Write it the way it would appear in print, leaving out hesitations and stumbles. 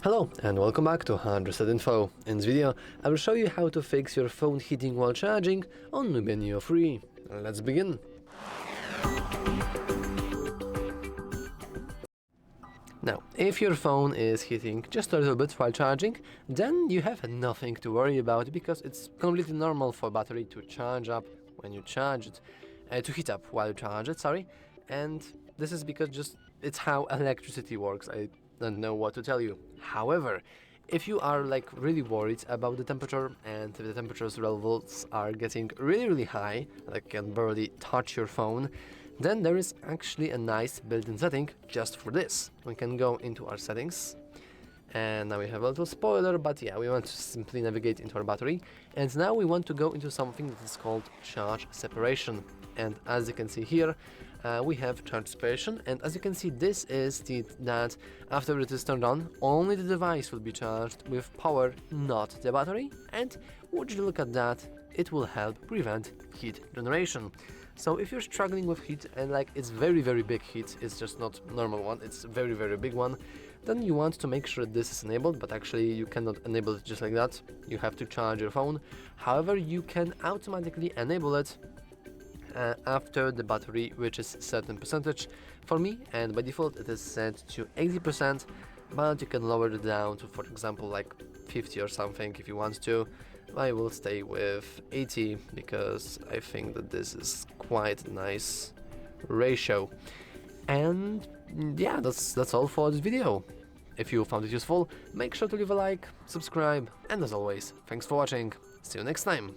Hello and welcome back to HardReset.Info. In this video, I will show you how to fix your phone heating while charging on NUBIA Neo 3. Let's begin. Now, if your phone is heating just a little bit while charging, then you have nothing to worry about because it's completely normal for battery to charge up when you charge it, to heat up while you charge it, and this is because it's how electricity works. I don't know what to tell you. However, if you are really worried about the temperature and if the temperature levels are getting really high, can barely touch your phone, then there is actually a nice built-in setting just for this. We can go into our settings, and now we have a little spoiler, but yeah, we want to simply navigate into our battery, and now we want to go into something that is called charge separation. And as you can see here, we have charge separation, and as you can see, this is that after it is turned on, only the device will be charged with power, not the battery. And would you look at that, it will help prevent heat generation. So if you're struggling with heat and it's very big heat, it's just not normal one, it's a very big one, then you want to make sure this is enabled, but actually you cannot enable it just like that. You have to charge your phone. However, you can automatically enable it after the battery reaches certain percentage for me, and by default it is set to 80%, but you can lower it down to, for example, 50 or something if you want to. I will stay with 80 because I think that this is quite a nice ratio. And yeah, that's all for this video. If you found it useful, make sure to leave a like, subscribe, and as always, thanks for watching. See you next time.